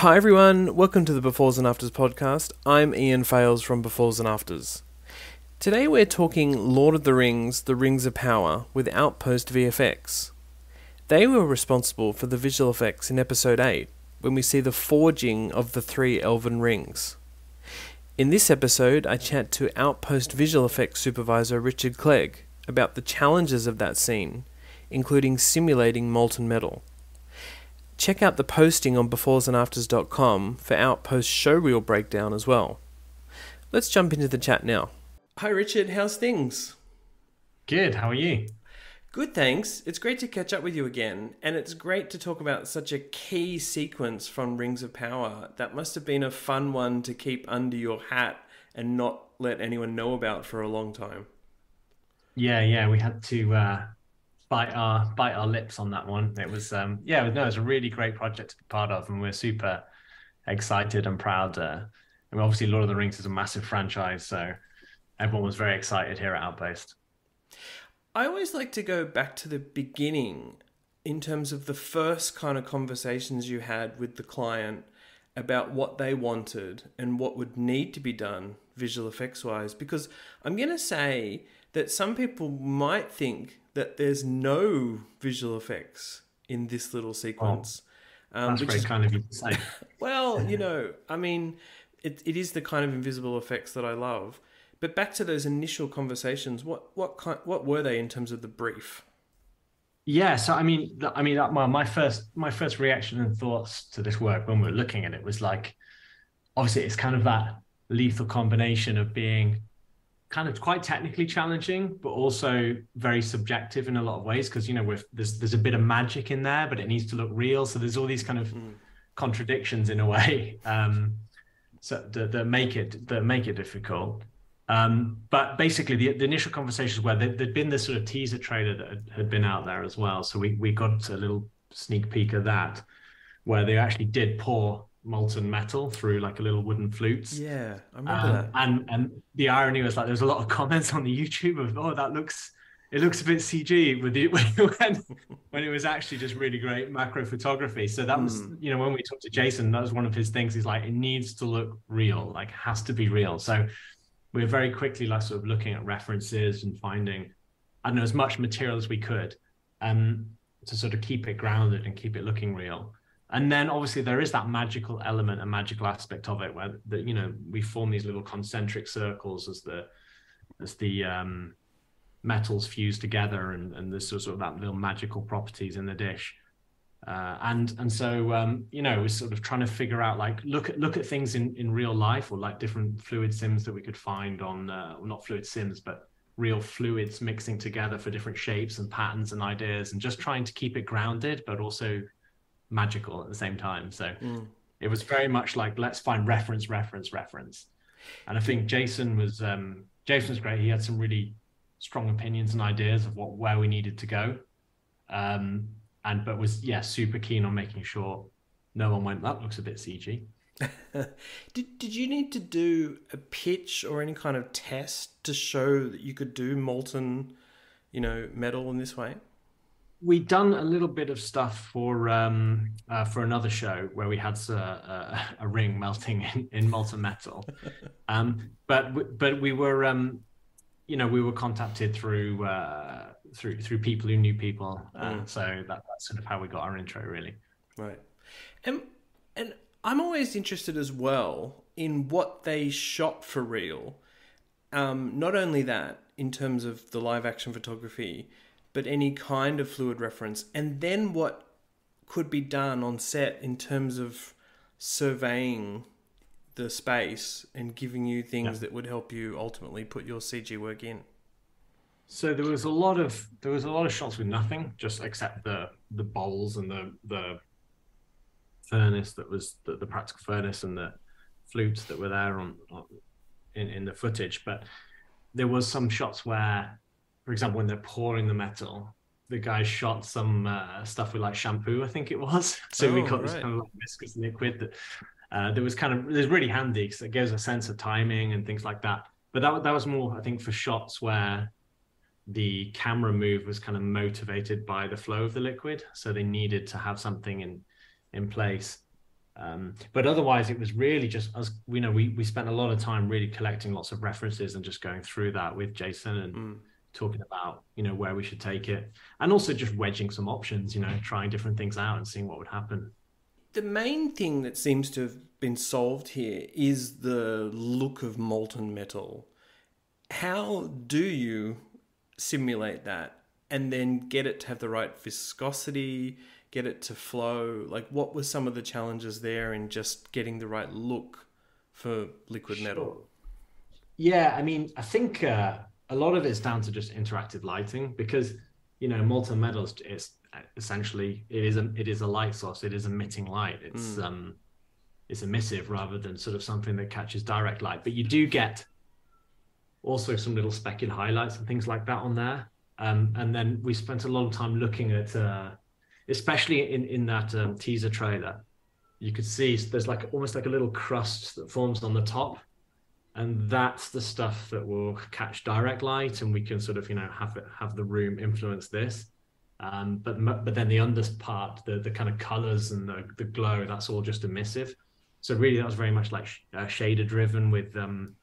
Hi everyone, welcome to the Befores and Afters podcast. I'm Ian Fales from Befores and Afters. Today we're talking Lord of the Rings, The Rings of Power with Outpost VFX. They were responsible for the visual effects in episode 8, when we see the forging of the 3 elven rings. In this episode, I chat to Outpost visual effects supervisor Richard Clegg about the challenges of that scene, including simulating molten metal. Check out the posting on beforesandafters.com for Outpost showreel breakdown as well. Let's jump into the chat now. Hi Richard, how's things? Good, how are you? Good, thanks. It's great to catch up with you again, and it's great to talk about such a key sequence from Rings of Power. That must have been a fun one to keep under your hat and not let anyone know about for a long time. Yeah, we had to bite our lips on that one. It was it was a really great project to be part of, and we're super excited and proud. Obviously Lord of the Rings is a massive franchise, so everyone was very excited here at Outpost. I always like to go back to the beginning in terms of the first kind of conversations you had with the client about what they wanted and what would need to be done visual effects wise, because I'm going to say that some people might think that there's no visual effects in this little sequence. That's very kind of you to say. Well, I mean, it is the kind of invisible effects that I love. But back to those initial conversations, what were they in terms of the brief? Yeah, so my first reaction and thoughts to this work when we were looking at it was like, obviously it's kind of that lethal combination of being kind of quite technically challenging, but also very subjective in a lot of ways, because there's a bit of magic in there, but it needs to look real. So there's all these kind of contradictions in a way, so that make it difficult. But basically, the initial conversations where there'd been this sort of teaser trailer that had been out there as well. So we got a little sneak peek of that, where they actually did pour molten metal through like a little wooden flutes. Yeah, I remember that. And the irony was like there was a lot of comments on the YouTube of, oh, it looks a bit CG with when it was actually just really great macro photography. So that was, when we talked to Jason, that was one of his things. He's like, it needs to look real, like has to be real. So we're very quickly like sort of looking at references and finding, I don't know, as much material as we could, to sort of keep it grounded and keep it looking real. And then obviously there is that magical element, a magical aspect of it, where we form these little concentric circles as the metals fuse together, and there's sort of that little magical properties in the dish. So we're sort of trying to figure out, like, look at things in real life, or like different fluid sims that we could find on, well, not fluid sims, but real fluids mixing together for different shapes and patterns and ideas, and just trying to keep it grounded, but also magical at the same time. So it was very much like, let's find reference. And I think Jason was great. He had some really strong opinions and ideas of where we needed to go. But was super keen on making sure no one went, that looks a bit CG. Did you need to do a pitch or any kind of test to show that you could do molten, metal in this way? We'd done a little bit of stuff for another show where we had a ring melting in molten metal, but we were we were contacted through people who knew people, so that's sort of how we got our intro, really. Right, and I'm always interested as well in what they shot for real. Not only that, in terms of the live action photography, but any kind of fluid reference, and then what could be done on set in terms of surveying the space and giving you things that would help you ultimately put your CG work in. So there was a lot of shots with nothing, just except the bowls and the furnace that was the practical furnace and the flutes that were there in the footage. But there was some shots where, for example, when they're pouring the metal, the guy shot some stuff with like shampoo, I think it was. So we got this kind of like viscous liquid that was really handy because it gives a sense of timing and things like that. But that was more, I think, for shots where the camera move was kind of motivated by the flow of the liquid. So they needed to have something in place. But otherwise, it was really just us. We spent a lot of time really collecting lots of references and just going through that with Jason and talking about where we should take it, and also just wedging some options. Trying different things out and seeing what would happen. The main thing that seems to have been solved here is the look of molten metal. How do you simulate that and then get it to have the right viscosity, get it to flow? Like, what were some of the challenges there in just getting the right look for liquid metal? Yeah, I mean, I think a lot of it's down to just interactive lighting because molten metals is essentially it is a light source. It is emitting light. It's emissive rather than sort of something that catches direct light. But you do get also some little specular highlights and things like that on there. And then we spent a lot of time looking at, especially in that teaser trailer, you could see there's almost like a little crust that forms on the top. And that's the stuff that will catch direct light, and we can sort of have the room influence this. But then the under part, the kind of colors and the glow, that's all just emissive. So really, that was very much like shader driven with sort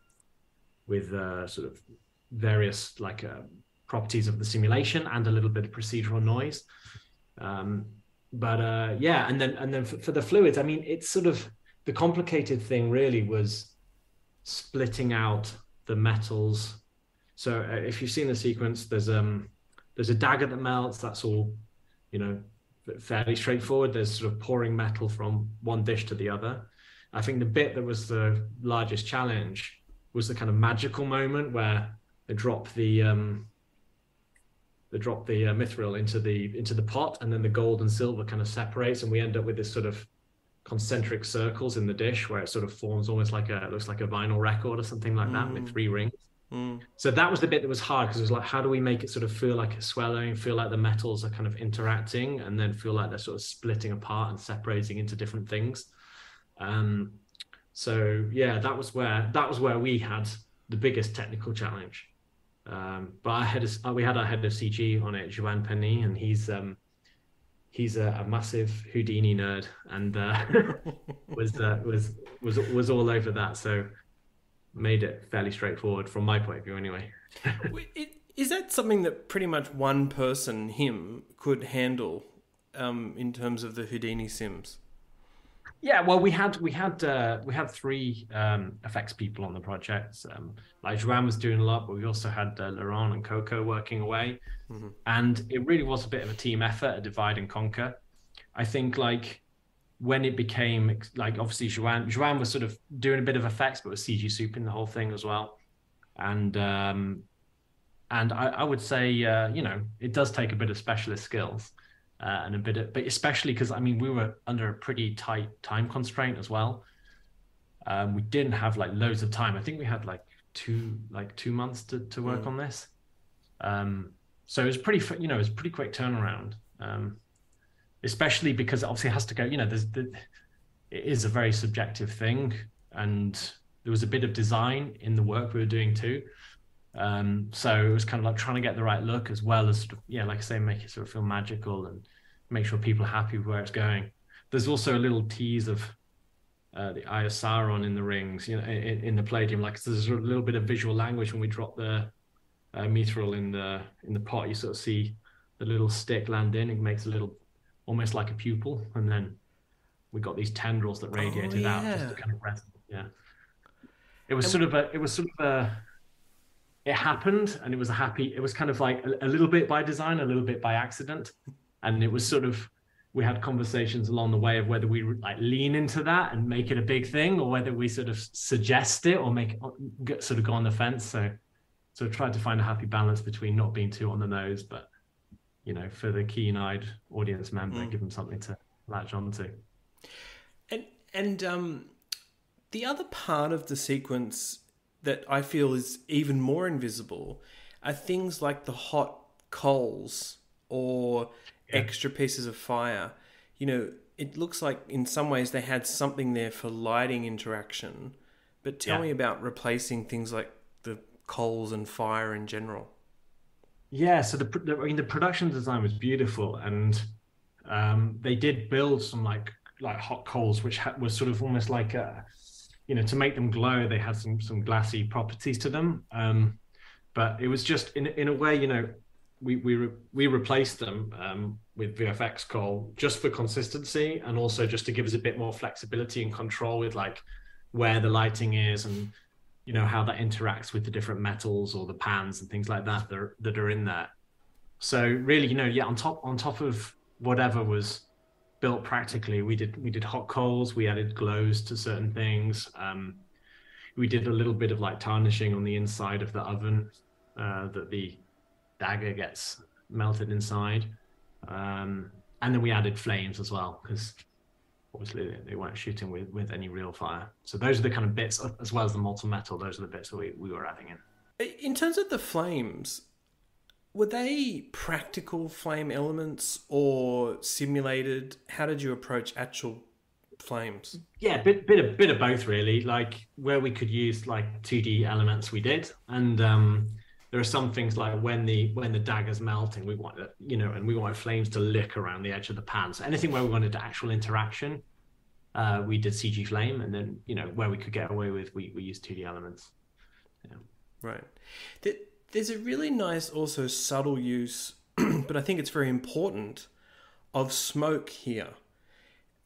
of various properties of the simulation and a little bit of procedural noise. Yeah, and then for the fluids, I mean, it's sort of the complicated thing really was splitting out the metals. So if you've seen the sequence, there's a dagger that melts. That's all, fairly straightforward. There's sort of pouring metal from one dish to the other. I think the bit that was the largest challenge was the kind of magical moment where they drop the mithril into the pot, and then the gold and silver kind of separates, and we end up with this sort of concentric circles in the dish where it sort of forms almost it looks like a vinyl record or something like that with 3 rings. So that was the bit that was hard, because it was like, how do we make it sort of feel like it's swelling, feel like the metals are kind of interacting, and then feel like they're sort of splitting apart and separating into different things. So yeah, that was where we had the biggest technical challenge. But we had our head of CG on it, Joanne Penny, and he's a massive Houdini nerd, and was all over that. So made it fairly straightforward from my point of view, anyway. Is that something that pretty much one person, him, could handle in terms of the Houdini sims? Yeah, well, we had 3 effects people on the project. Like Joanne was doing a lot, but we also had Elrond and Coco working away, and it really was a bit of a team effort, a divide and conquer. I think when it became obviously Joanne was sort of doing a bit of effects, but was CG souping the whole thing as well, and I would say it does take a bit of specialist skills. And a bit of, but especially because I mean we were under a pretty tight time constraint as well. We didn't have loads of time. I think we had 2 months to work on this. So it was pretty quick turnaround. Especially because obviously it has to go. It is a very subjective thing, and there was a bit of design in the work we were doing too. So it was kind of trying to get the right look, as well as like I say, make it sort of feel magical and make sure people are happy with where it's going. There's also a little tease of the Eye of Sauron in the rings, in the Palladium. There's a little bit of visual language when we drop the mithril in the pot. You sort of see the little stick land in. It makes a little, almost like a pupil, and then we got these tendrils that radiated out just to kind of rest. Yeah, it was sort of a. It happened, and it was kind of a little bit by design, a little bit by accident. And it was sort of, we had conversations along the way of whether we lean into that and make it a big thing, or whether we sort of suggest it or sort of go on the fence. So tried to find a happy balance between not being too on the nose, but, for the keen-eyed audience member, give them something to latch onto. And the other part of the sequence that I feel is even more invisible are things like the hot coals or extra pieces of fire. It looks like in some ways they had something there for lighting interaction, but tell me about replacing things like the coals and fire in general. Yeah, so the production design was beautiful, and they did build some like hot coals, which was sort of almost like a, to make them glow, they had some glassy properties to them. But it was just in a way, we replaced them with VFX coal just for consistency, and also just to give us a bit more flexibility and control with like where the lighting is, and how that interacts with the different metals or the pans and things like that that are in there. So really, on top of whatever was built practically, we did hot coals, we added glows to certain things. We did a little bit of like tarnishing on the inside of the oven, that the dagger gets melted inside. And then we added flames as well, because obviously they weren't shooting with any real fire. So those are the kind of bits, as well as the molten metal, those are the bits that we were adding in. In terms of the flames, were they practical flame elements or simulated? How did you approach actual flames? Yeah, bit of both really. Like where we could use like 2D elements, we did, and there are some things like when the dagger's melting, we want and we want flames to lick around the edge of the pan. So anything where we wanted actual interaction, we did CG flame, and then where we could get away with, we used 2D elements. Yeah. Right. There's a really nice, also subtle use, but I think it's very important, of smoke here.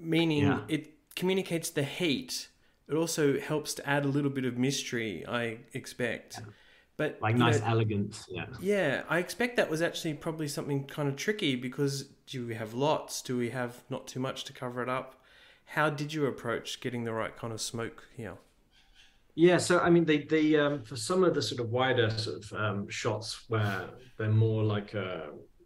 Meaning it communicates the heat. It also helps to add a little bit of mystery, I expect. Yeah. But like nice elegance, yeah. Yeah, I expect that was actually probably something kind of tricky, because do we have lots? Do we have not too much to cover it up? How did you approach getting the right kind of smoke here? Yeah, so I mean, they for some of the sort of wider sort of shots where they're more like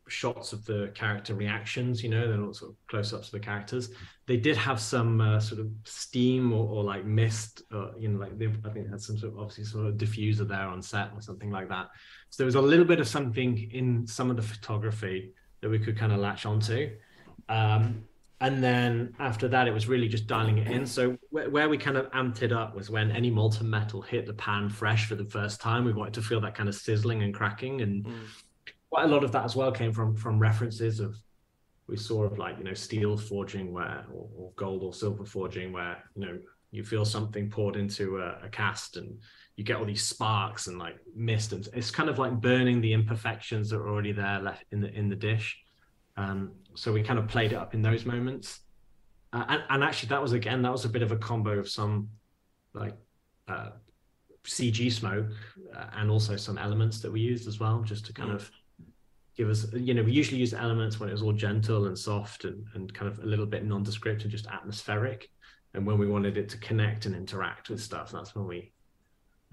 shots of the character reactions, they're not sort of close-ups of the characters. They did have some sort of steam or like mist, like I think they had some sort of obviously sort of diffuser there on set or something like that. So there was a little bit of something in some of the photography that we could kind of latch onto. And then after that, it was really just dialing it in. So where we kind of amped it up was when any molten metal hit the pan fresh for the first time. We wanted to feel that kind of sizzling and cracking, and quite a lot of that as well came from references we saw of like steel forging or gold or silver forging, where you feel something poured into a cast and you get all these sparks and like mist, and it's kind of like burning the imperfections that are already there left in the dish. So we kind of played it up in those moments, and actually that was a bit of a combo of some like CG smoke and also some elements that we used as well, just to kind of give us, we usually use elements when it was all gentle and soft and kind of a little bit nondescript and just atmospheric, and when we wanted it to connect and interact with stuff, that's when we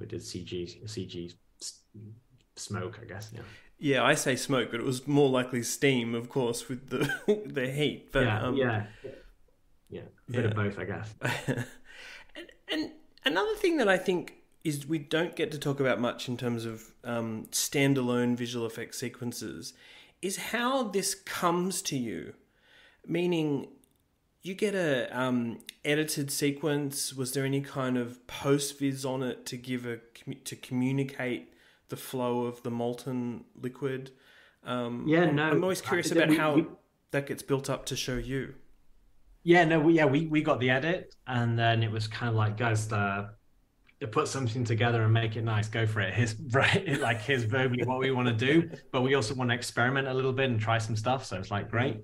did CG smoke, I guess. Yeah, I say smoke, but it was more likely steam, of course, with the the heat. But a bit of both, I guess. and another thing that I think is we don't get to talk about much in terms of standalone visual effects sequences is how this comes to you. Meaning, you get a edited sequence. Was there any kind of post viz on it to to communicate the flow of the molten liquid? I'm always curious about how that gets built up to show you. We got the edit, and then it was kind of like, guys, to put something together and make it nice, go for it. Here's verbally what we want to do, but we also want to experiment a little bit and try some stuff. So it's like, great.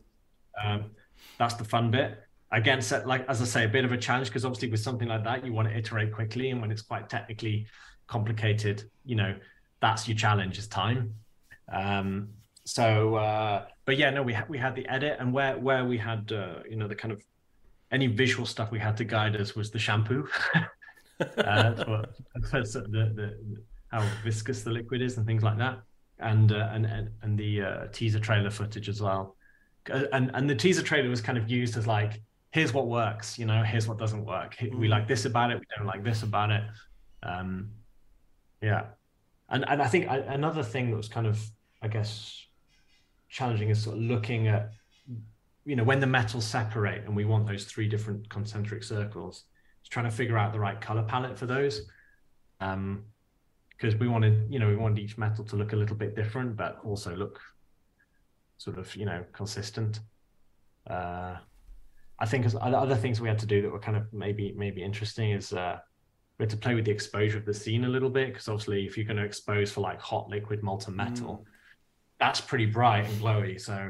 That's the fun bit. Again, so like, as I say, a bit of a challenge, because obviously with something like that, you want to iterate quickly, and when it's quite technically complicated, that's your challenge, is time. But we had the edit, and where we had the kind of any visual stuff we had to guide us was the shampoo. For how viscous the liquid is and things like that, and the teaser trailer footage as well. And the teaser trailer was kind of used as like, here's what works, here's what doesn't work. We like this about it, we don't like this about it. And I think another thing that was kind of, I guess, challenging is sort of looking at, when the metals separate and we want those 3 different concentric circles, it's trying to figure out the right color palette for those. Because we wanted each metal to look a little bit different, but also look sort of, consistent. I think as other things we had to do that were kind of maybe interesting is we had to play with the exposure of the scene a little bit, because obviously if you're going to expose for like hot liquid molten metal, that's pretty bright and glowy. So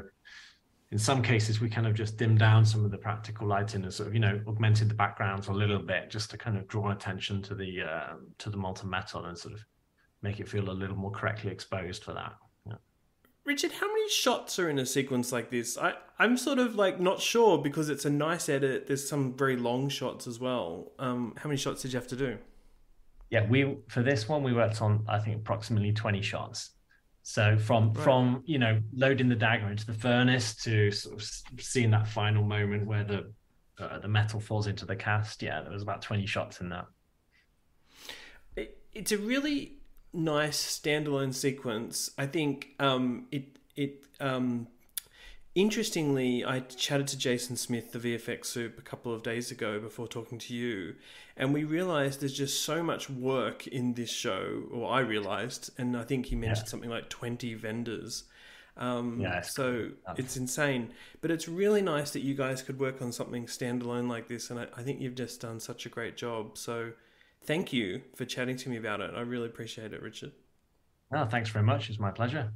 in some cases, we kind of just dimmed down some of the practical lighting and sort of, augmented the backgrounds a little bit just to kind of draw attention to the molten metal and sort of make it feel a little more correctly exposed for that. Yeah. Richard, how many shots are in a sequence like this? I'm sort of like not sure, because it's a nice edit. There's some very long shots as well. How many shots did you have to do? Yeah, for this one, we worked on, I think, approximately 20 shots. So from loading the dagger into the furnace to sort of seeing that final moment where the metal falls into the cast, yeah, there was about 20 shots in that. It's a really nice standalone sequence. I think interestingly, I chatted to Jason Smith, the VFX soup, a couple of days ago before talking to you, and we realised there's just so much work in this show, or I realised, and I think he mentioned something like 20 vendors. So it's insane. But it's really nice that you guys could work on something standalone like this, and I think you've just done such a great job. So thank you for chatting to me about it. I really appreciate it, Richard. Oh, thanks very much. It's my pleasure.